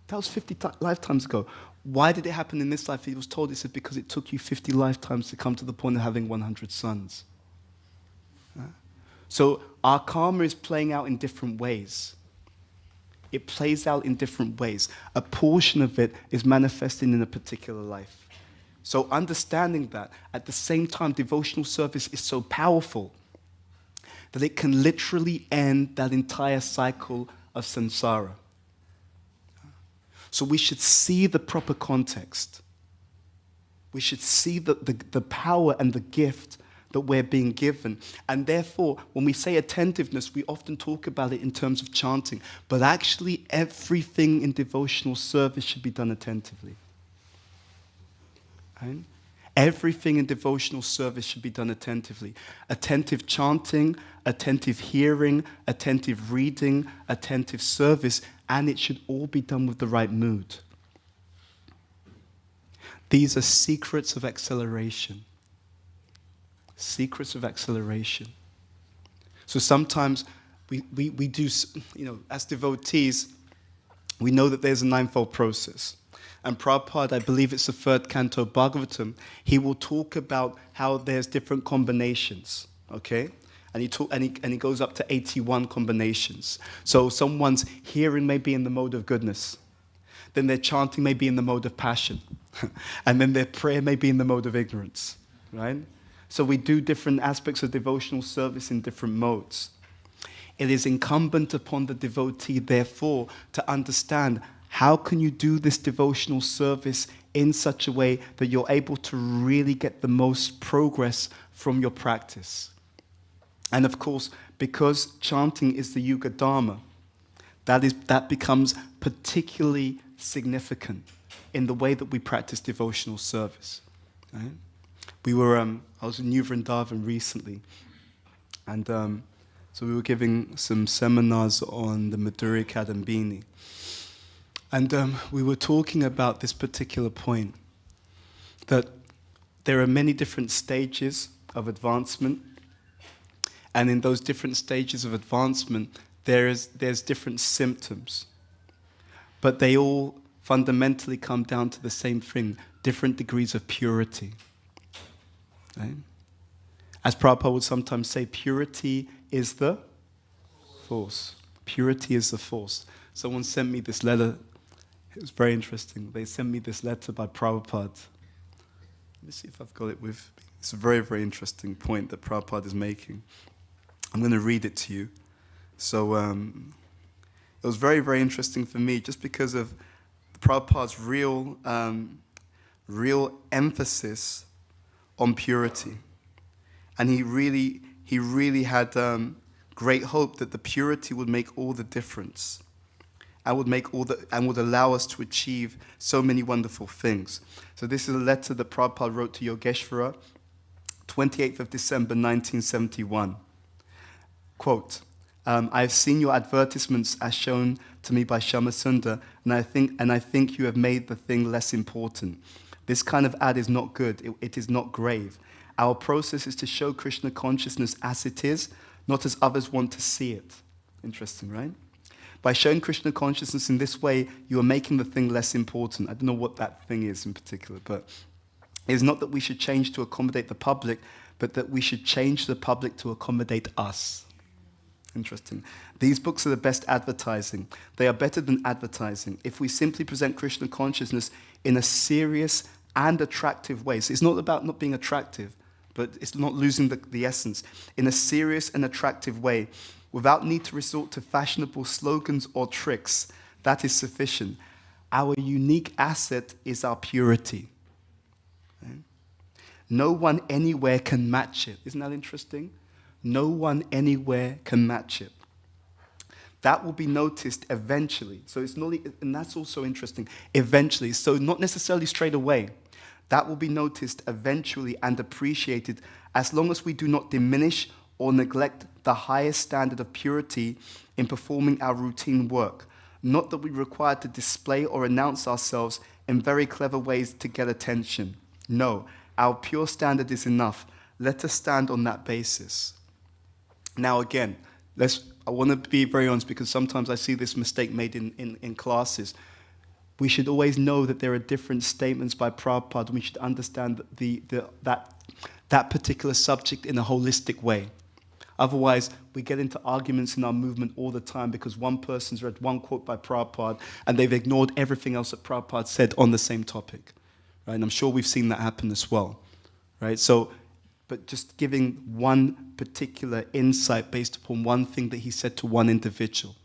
That was 50 lifetimes ago. Why did it happen in this life?" He was told, he said, "because it took you 50 lifetimes to come to the point of having 100 sons." So our karma is playing out in different ways. It plays out in different ways. A portion of it is manifesting in a particular life. So understanding that, at the same time, devotional service is so powerful that it can literally end that entire cycle of samsara. So we should see the proper context. We should see the power and the gift that we're being given. And therefore, when we say attentiveness, we often talk about it in terms of chanting. But actually, everything in devotional service should be done attentively. Right? Everything in devotional service should be done attentively. Attentive chanting, attentive hearing, attentive reading, attentive service, and it should all be done with the right mood. These are secrets of acceleration. Secrets of acceleration. So sometimes we do, as devotees, we know that there's a ninefold process. And Prabhupada, I believe it's the 3rd canto Bhagavatam, he will talk about how there's different combinations, okay? And he goes up to 81 combinations. So someone's hearing may be in the mode of goodness. Then their chanting may be in the mode of passion. And then their prayer may be in the mode of ignorance, right? So we do different aspects of devotional service in different modes. It is incumbent upon the devotee, therefore, to understand how can you do this devotional service in such a way that you're able to really get the most progress from your practice. And of course, because chanting is the Yuga Dharma, that becomes particularly significant in the way that we practice devotional service. Right? I was in New Vrindavan recently, and so we were giving some seminars on the Madhya Kadambini. And we were talking about this particular point, that there are many different stages of advancement, and in those different stages of advancement, there's different symptoms. But they all fundamentally come down to the same thing, different degrees of purity. Right? As Prabhupada would sometimes say, purity is the force. Purity is the force. Someone sent me this letter. It was very interesting. They sent me this letter by Prabhupada. Let me see if I've got it with me. It's a very, very interesting point that Prabhupada is making. I'm going to read it to you. So it was very, very interesting for me just because of Prabhupada's real emphasis on purity. And he really had great hope that the purity would make all the difference. And would allow us to achieve so many wonderful things. So this is a letter that Prabhupada wrote to Yogeshvara, 28th of December, 1971. Quote, I have seen your advertisements as shown to me by Shamasundar, and I think you have made the thing less important. This kind of ad is not good. It is not grave. Our process is to show Krishna consciousness as it is, not as others want to see it. Interesting, right? By showing Krishna consciousness in this way, you are making the thing less important. I don't know what that thing is in particular, but it is not that we should change to accommodate the public, but that we should change the public to accommodate us. Interesting. These books are the best advertising. They are better than advertising. If we simply present Krishna consciousness in a serious and attractive way, so it's not about not being attractive, but it's not losing the essence. In a serious and attractive way, without need to resort to fashionable slogans or tricks, that is sufficient. Our unique asset is our purity. Right? No one anywhere can match it. Isn't that interesting? No one anywhere can match it. That will be noticed eventually. So it's not, and that's also interesting. Eventually, so not necessarily straight away. That will be noticed eventually and appreciated as long as we do not diminish or neglect the highest standard of purity in performing our routine work. Not that we require to display or announce ourselves in very clever ways to get attention. No, our pure standard is enough. Let us stand on that basis. Now again, I want to be very honest because sometimes I see this mistake made in classes. We should always know that there are different statements by Prabhupada, and we should understand that particular subject in a holistic way. Otherwise, we get into arguments in our movement all the time because one person's read one quote by Prabhupada and they've ignored everything else that Prabhupada said on the same topic. Right? And I'm sure we've seen that happen as well. Right? But just giving one particular insight based upon one thing that he said to one individual.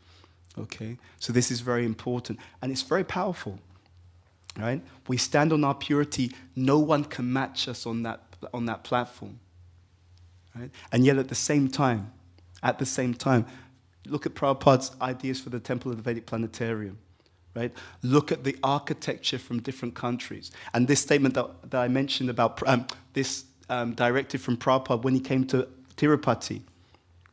Okay? So this is very important. And it's very powerful. Right? We stand on our purity. No one can match us on that platform. Right? And yet at the same time, look at Prabhupada's ideas for the Temple of the Vedic Planetarium. Right? Look at the architecture from different countries. And this statement that I mentioned about this directive from Prabhupada when he came to Tirupati.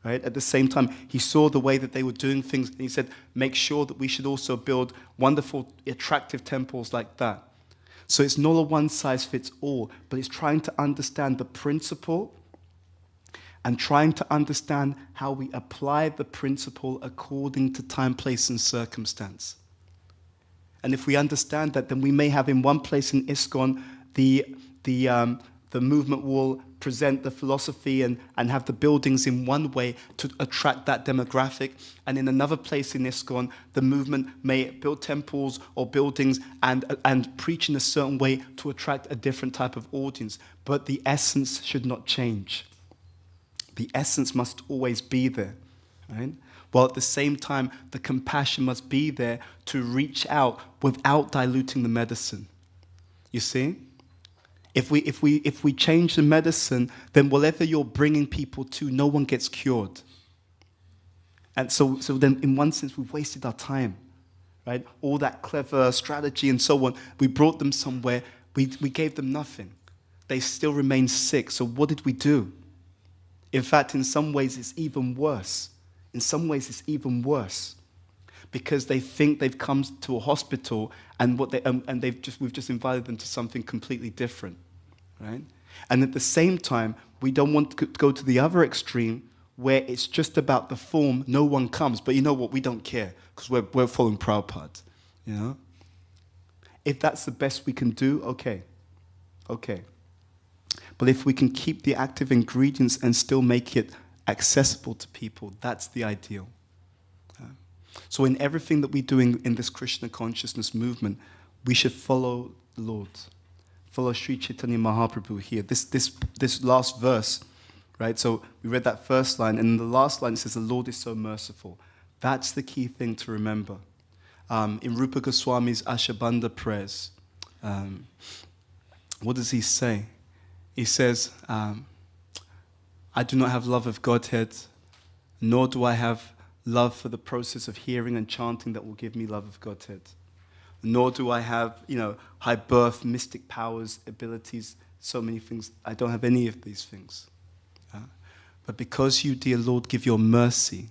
Right? At the same time, he saw the way that they were doing things, and he said, make sure that we should also build wonderful, attractive temples like that. So it's not a one-size-fits-all, but it's trying to understand the principle and trying to understand how we apply the principle according to time, place, and circumstance. And if we understand that, then we may have in one place in ISKCON, the movement will present the philosophy and have the buildings in one way to attract that demographic. And in another place in ISKCON, the movement may build temples or buildings and preach in a certain way to attract a different type of audience. But the essence should not change. The essence must always be there, right? While at the same time, the compassion must be there to reach out without diluting the medicine. You see? If we change the medicine, then whatever you're bringing people to, no one gets cured. And so then in one sense, we've wasted our time, right? All that clever strategy and so on, we brought them somewhere, we gave them nothing. They still remain sick. So what did we do? In fact, in some ways, it's even worse. Because they think they've come to a hospital and we've just invited them to something completely different, right? And at the same time, we don't want to go to the other extreme where it's just about the form, no one comes. But you know what? We don't care because we're following Prabhupada, you know? If that's the best we can do, okay. But if we can keep the active ingredients and still make it accessible to people, that's the ideal. So in everything that we do in this Krishna consciousness movement, we should follow the Lord. Follow Sri Chaitanya Mahaprabhu here. This last verse, right? So we read that first line, and in the last line it says, the Lord is so merciful. That's the key thing to remember. In Rupa Goswami's Ashabandha prayers, what does he say? He says, I do not have love of Godhead, nor do I have love for the process of hearing and chanting that will give me love of Godhead. Nor do I have, high birth, mystic powers, abilities, so many things. I don't have any of these things. But because you, dear Lord, give your mercy,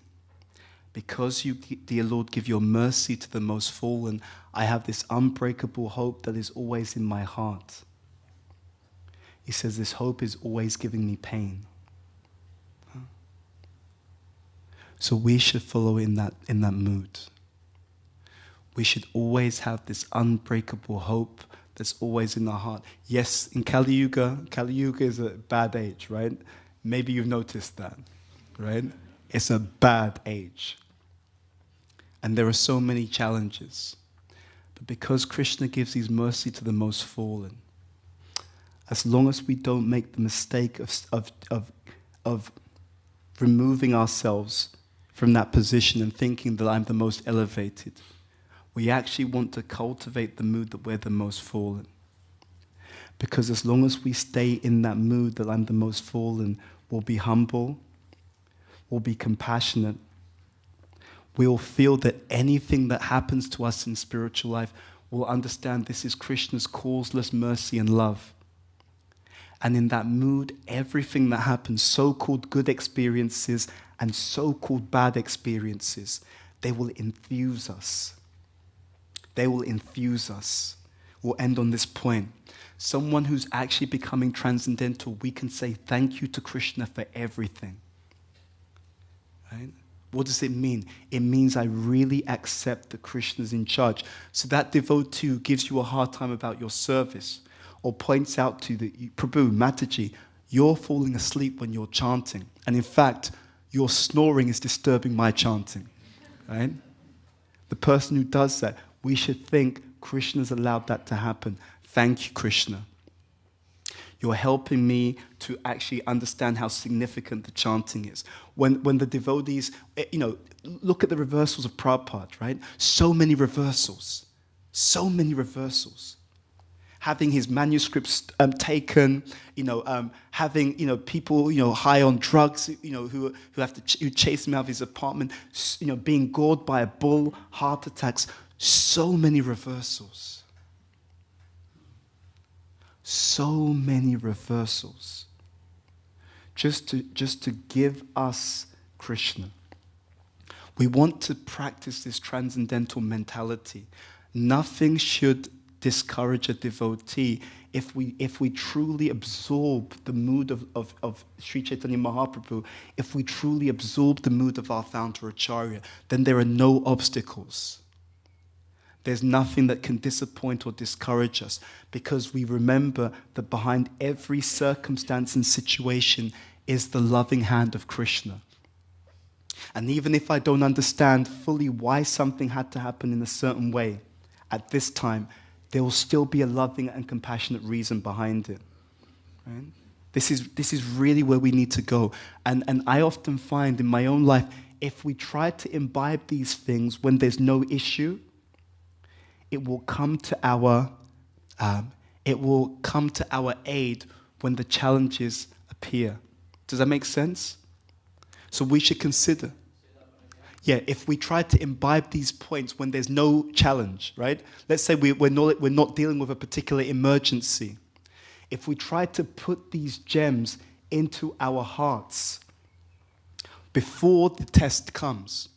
because you, dear Lord, give your mercy to the most fallen, I have this unbreakable hope that is always in my heart. He says this hope is always giving me pain. So we should follow in that mood. We should always have this unbreakable hope that's always in our heart. Yes, in Kali Yuga is a bad age, right? Maybe you've noticed that, right? It's a bad age. And there are so many challenges. But because Krishna gives his mercy to the most fallen, as long as we don't make the mistake of removing ourselves from that position and thinking that I'm the most elevated, we actually want to cultivate the mood that we're the most fallen. Because as long as we stay in that mood that I'm the most fallen, we'll be humble, we'll be compassionate, we'll feel that anything that happens to us in spiritual life will understand this is Krishna's causeless mercy and love. And in that mood, everything that happens, so-called good experiences and so-called bad experiences, they will infuse us. They will infuse us. We'll end on this point. Someone who's actually becoming transcendental, we can say thank you to Krishna for everything. Right? What does it mean? It means I really accept that Krishna's in charge. So that devotee who gives you a hard time about your service or points out to you that, Prabhu, Mataji, you're falling asleep when you're chanting. And in fact, your snoring is disturbing my chanting. Right? The person who does that, we should think Krishna's allowed that to happen. Thank you, Krishna. You're helping me to actually understand how significant the chanting is. When the devotees, look at the reversals of Prabhupada, right? So many reversals. So many reversals. Having his manuscripts taken, having people high on drugs, who chase him out of his apartment, being gored by a bull, heart attacks. So many reversals. So many reversals. Just to give us Krishna. We want to practice this transcendental mentality. Nothing should discourage a devotee if we truly absorb the mood of Sri Chaitanya Mahaprabhu, if we truly absorb the mood of our founder Acharya, then there are no obstacles. There's nothing that can disappoint or discourage us because we remember that behind every circumstance and situation is the loving hand of Krishna. And even if I don't understand fully why something had to happen in a certain way at this time, there will still be a loving and compassionate reason behind it. Right? This is really where we need to go. And I often find in my own life, if we try to imbibe these things when there's no issue, it will come to our aid when the challenges appear. Does that make sense? So we should consider. Yeah, if we try to imbibe these points when there's no challenge, right? Let's say we're not dealing with a particular emergency. If we try to put these gems into our hearts before the test comes,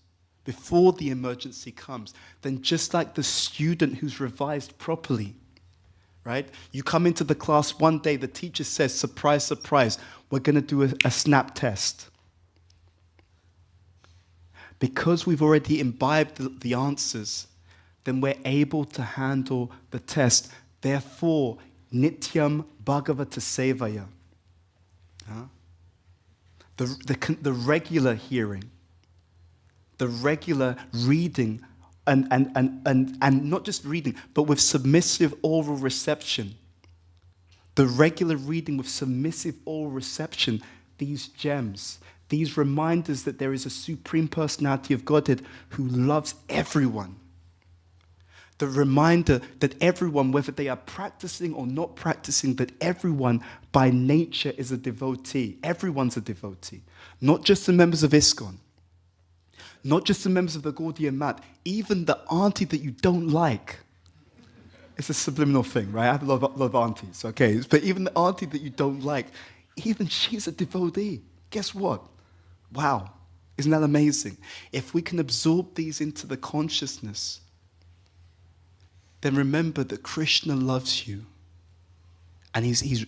before the emergency comes, then just like the student who's revised properly, right? You come into the class one day, the teacher says, surprise, surprise, we're going to do a snap test. Because we've already imbibed the answers, then we're able to handle the test. Therefore, Nityam Bhagavata Sevaya. The regular hearing, the regular reading, and not just reading, but with submissive oral reception. The regular reading with submissive oral reception, these gems, these reminders that there is a supreme personality of Godhead who loves everyone. The reminder that everyone, whether they are practicing or not practicing, that everyone by nature is a devotee. Everyone's a devotee. Not just the members of ISKCON. Not just the members of the Gaudiya Math. Even the auntie that you don't like. It's a subliminal thing, right? I have a lot of aunties, okay? But even the auntie that you don't like, even she's a devotee. Guess what? Wow. Isn't that amazing? If we can absorb these into the consciousness, then remember that Krishna loves you. And he's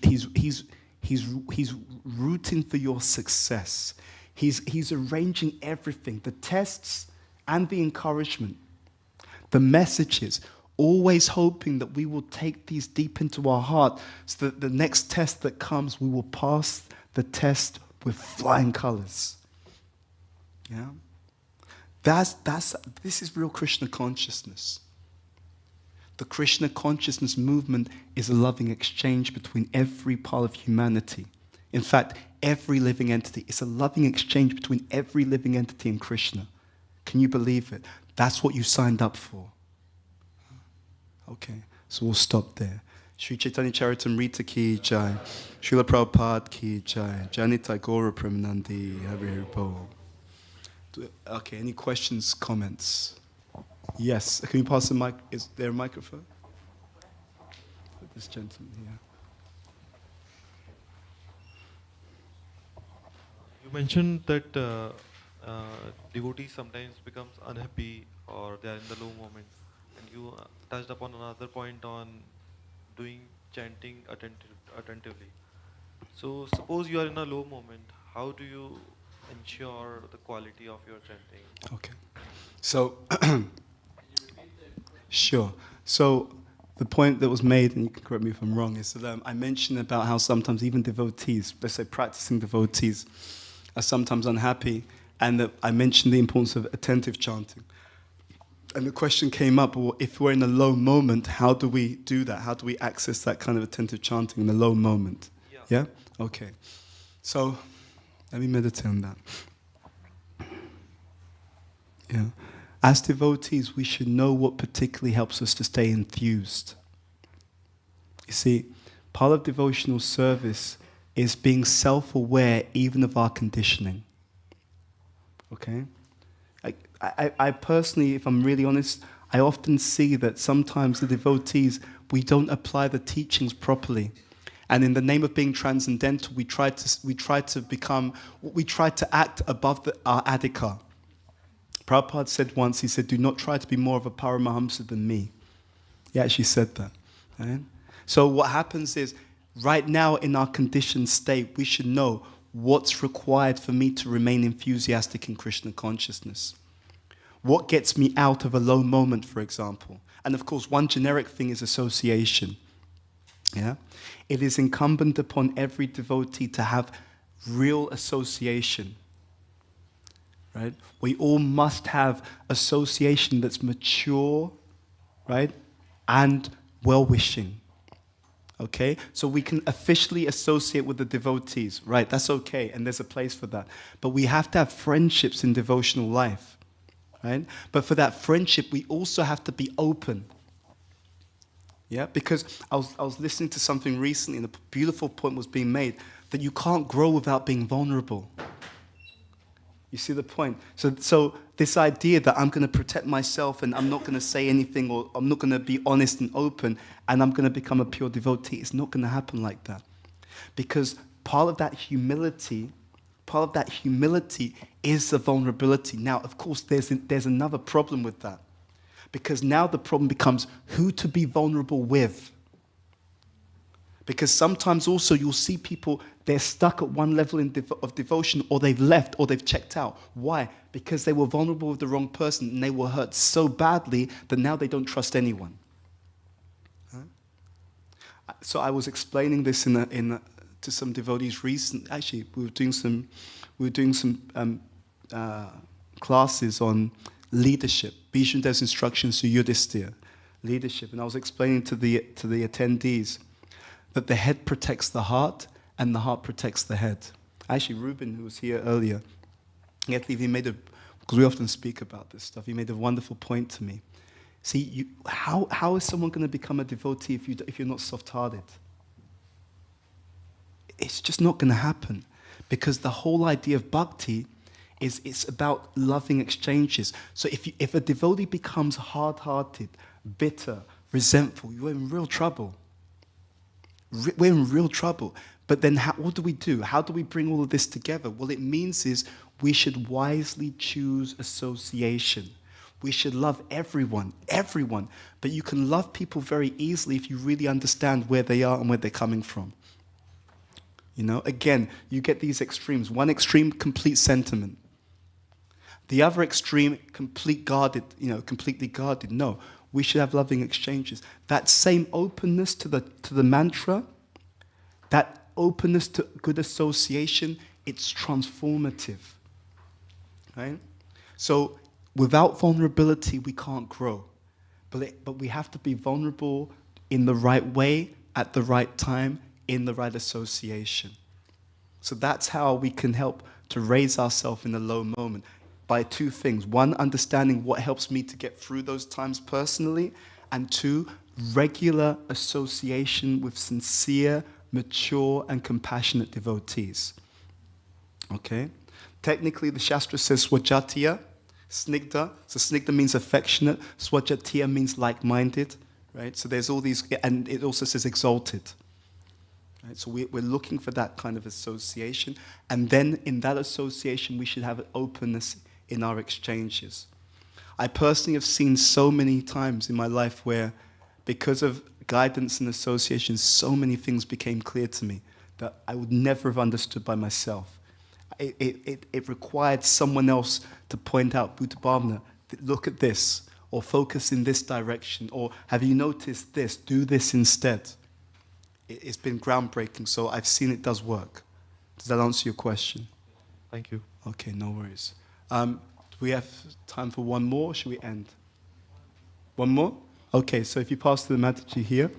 rooting for your success. He's arranging everything, the tests and the encouragement, the messages, always hoping that we will take these deep into our heart so that the next test that comes, we will pass the test with flying colors. Yeah? This is real Krishna consciousness. The Krishna consciousness movement is a loving exchange between every part of humanity. In fact, every living entity. It's a loving exchange between every living entity and Krishna. Can you believe it? That's what you signed up for. Okay, so we'll stop there. Sri Chaitanya Charitamrita ki jai. Srila Prabhupada ki jai. Janita Gora Premanandi. Hari Bol. Okay, any questions, comments? Yes, can you pass the mic? Is there a microphone? this gentleman here. You mentioned that devotees sometimes becomes unhappy or they are in the low moment, and you touched upon another point on doing chanting attentively. So suppose you are in a low moment, how do you ensure the quality of your chanting? Okay. So, sure. So, the point that was made, and you can correct me if I'm wrong, is that I mentioned about how sometimes even devotees, let's say practicing devotees, are sometimes unhappy, and that I mentioned the importance of attentive chanting. And the question came up, well, if we're in a low moment, how do we do that? How do we access that kind of attentive chanting in a low moment? Yeah? Okay. So, let me meditate on that. Yeah. As devotees, we should know what particularly helps us to stay enthused. You see, part of devotional service is being self-aware even of our conditioning. Okay? I personally, if I'm really honest, I often see that sometimes the devotees, we don't apply the teachings properly. And in the name of being transcendental, we try to act above our adhikar. Prabhupada said once, he said, do not try to be more of a Paramahamsa than me. He actually said that. Right? So what happens is, right now in our conditioned state, we should know what's required for me to remain enthusiastic in Krishna consciousness. What gets me out of a low moment, for example. And of course, one generic thing is association. Yeah? It is incumbent upon every devotee to have real association. Right? We all must have association that's mature, right, and well-wishing. Okay? So we can officially associate with the devotees, right? That's okay, and there's a place for that. But we have to have friendships in devotional life, right? But for that friendship, we also have to be open. Yeah? Because I was listening to something recently, and a beautiful point was being made, that you can't grow without being vulnerable. You see the point? So this idea that I'm going to protect myself and I'm not going to say anything, or I'm not going to be honest and open and I'm going to become a pure devotee, it's not going to happen like that. Because part of that humility is the vulnerability. Now, of course, there's another problem with that. Because now the problem becomes who to be vulnerable with. Because sometimes also you'll see people, they're stuck at one level of devotion, or they've left, or they've checked out. Why? Because they were vulnerable with the wrong person, and they were hurt so badly that now they don't trust anyone. Huh? So I was explaining this to some devotees recently. Actually, we were doing some classes on leadership. Bhishma Dev's instructions to Yudhisthira, leadership, and I was explaining to the attendees that the head protects the heart and the heart protects the head. Actually, Ruben, who was here earlier, he made because we often speak about this stuff, he made a wonderful point to me. See, how is someone going to become a devotee if you're not soft-hearted? It's just not going to happen. Because the whole idea of bhakti is it's about loving exchanges. So if a devotee becomes hard-hearted, bitter, resentful, you're in real trouble. We're in real trouble. But then what do we do? How do we bring all of this together? Well, it means is we should wisely choose association. We should love everyone. But you can love people very easily if you really understand where they are and where they're coming from. You know, again, you get these extremes. One extreme, complete sentiment. The other extreme, completely guarded. No. We should have loving exchanges. That same openness to the mantra, that openness to good association, it's transformative. Right? So without vulnerability, we can't grow. But we have to be vulnerable in the right way, at the right time, in the right association. So that's how we can help to raise ourselves in a low moment. By two things. One, understanding what helps me to get through those times personally. And two, regular association with sincere, mature, and compassionate devotees. Okay? Technically, the Shastra says swajatiya, snigdha. So snigdha means affectionate. Swajatiya means like-minded. right? So there's all these, and it also says exalted. Right? So we're looking for that kind of association, and then in that association we should have an openness in our exchanges. I personally have seen so many times in my life where, because of guidance and association, so many things became clear to me that I would never have understood by myself. It required someone else to point out, Bhuta Bhavana, look at this, or focus in this direction, or have you noticed this, do this instead. It's been groundbreaking, so I've seen it does work. Does that answer your question? Thank you. Okay, no worries. Do we have time for one more, or should we end? One more? Okay, so if you pass to the Mataji here,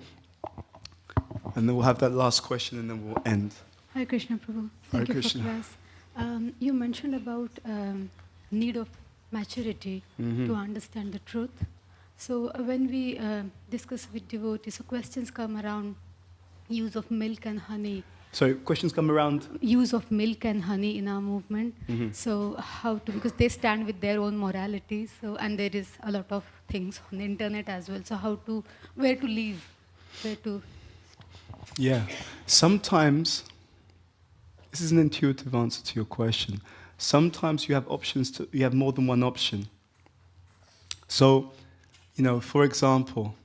and then we'll have that last question, and then we'll end. Hi Krishna Prabhu. Hare Thank you Krishna. for class. You mentioned about need of maturity to understand the truth. So when we discuss with devotees, so questions come around use of milk and honey. So questions come around? Use of milk and honey in our movement. So how to, because they stand with their own morality, so, and there is a lot of things on the internet as well. So how to, where to leave, where to... Yeah. Sometimes, this is an intuitive answer to your question. Sometimes you have options you have more than one option. So, for example,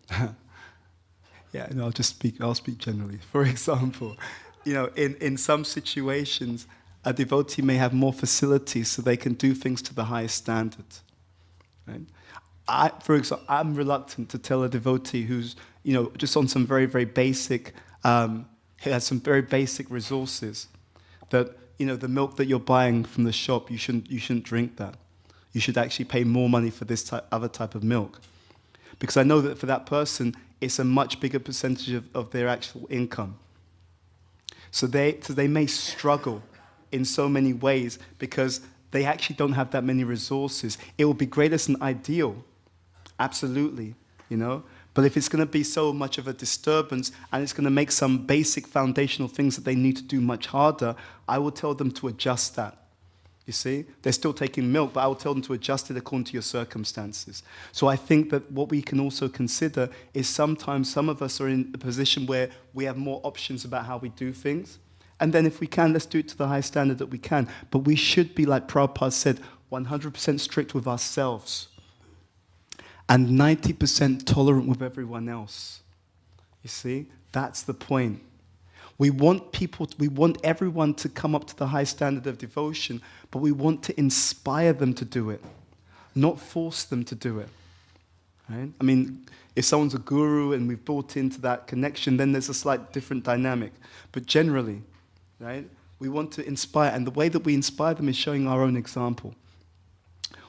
I'll speak generally. For example, in some situations, a devotee may have more facilities so they can do things to the highest standard. Right? For example, I'm reluctant to tell a devotee who's, just on some very, very basic, who has some very basic resources, that, the milk that you're buying from the shop, you shouldn't drink that. You should actually pay more money for this other type of milk. Because I know that for that person, it's a much bigger percentage of their actual income. So they may struggle in so many ways because they actually don't have that many resources. It will be great as an ideal, absolutely, But if it's going to be so much of a disturbance and it's going to make some basic foundational things that they need to do much harder, I will tell them to adjust that. You see? They're still taking milk, but I will tell them to adjust it according to your circumstances. So I think that what we can also consider is sometimes some of us are in a position where we have more options about how we do things. And then if we can, let's do it to the highest standard that we can. But we should be, like Prabhupada said, 100% strict with ourselves. And 90% tolerant with everyone else. You see? That's the point. We want everyone to come up to the high standard of devotion, but we want to inspire them to do it, not force them to do it. Right? I mean, if someone's a guru and we've brought into that connection, then there's a slight different dynamic. But generally, right, we want to inspire, and the way that we inspire them is showing our own example.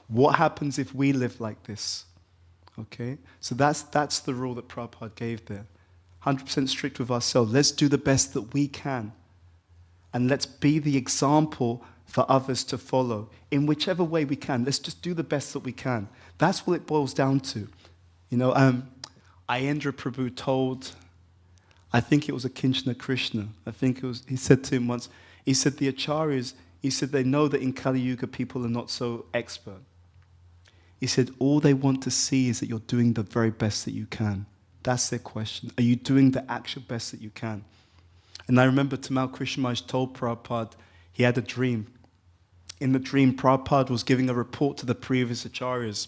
What happens if we live like this? Okay? So that's the rule that Prabhupada gave there. 100% strict with ourselves. Let's do the best that we can. And let's be the example for others to follow. In whichever way we can. Let's just do the best that we can. That's what it boils down to. Ayendra Prabhu told, I think it was a Kinchana Krishna. He said to him once, he said the acharyas, he said they know that in Kali Yuga people are not so expert. He said all they want to see is that you're doing the very best that you can. That's their question. Are you doing the actual best that you can? And I remember Tamal Krishna Maharaj told Prabhupada he had a dream. In the dream, Prabhupada was giving a report to the previous acharyas.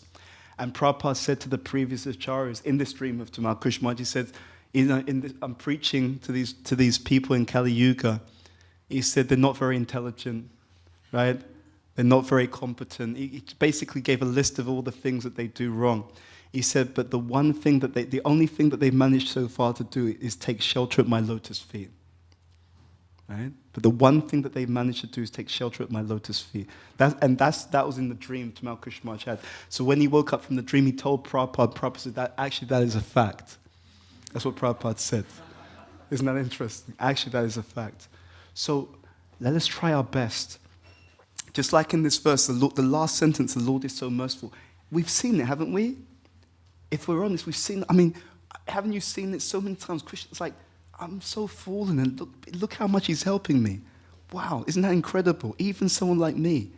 And Prabhupada said to the previous acharyas, in this dream of Tamal Krishna Maharaj, he said, I'm preaching to these people in Kali Yuga. He said they're not very intelligent, right? They're not very competent. He basically gave a list of all the things that they do wrong. He said, but the only thing that they've managed so far to do is take shelter at my lotus feet. Right? But the one thing that they've managed to do is take shelter at my lotus feet. That was in the dream Tamal Krishna Maharaj had. So when he woke up from the dream, he told Prabhupada said that actually that is a fact. That's what Prabhupada said. Isn't that interesting? Actually, that is a fact. So let us try our best. Just like in this verse, the last sentence, the Lord is so merciful. We've seen it, haven't we? If we're honest, we've seen it. I mean, haven't you seen it so many times? Christians like, I'm so fallen, and look how much he's helping me. Wow, isn't that incredible? Even someone like me.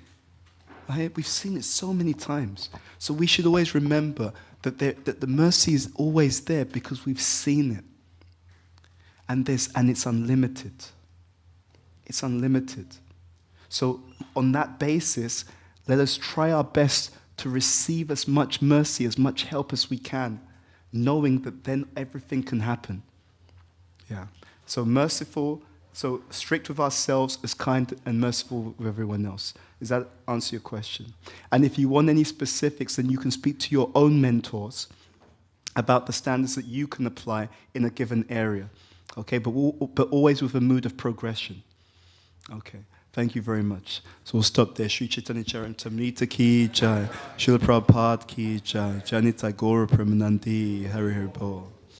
Right? We've seen it so many times. So we should always remember that the mercy is always there because we've seen it. And it's unlimited. It's unlimited. So on that basis, let us try our best to receive as much mercy, as much help as we can, knowing that then everything can happen. Yeah. So merciful, so strict with ourselves, as kind and merciful with everyone else. Does that answer your question? And if you want any specifics, then you can speak to your own mentors about the standards that you can apply in a given area. Okay, but always with a mood of progression. Okay, thank you very much. So we'll stop there. Sri Chaitanya Charitamrita ki jai, Srila Prabhupada ki jai, Janita Gora Premanandi, Hari Hari Bol.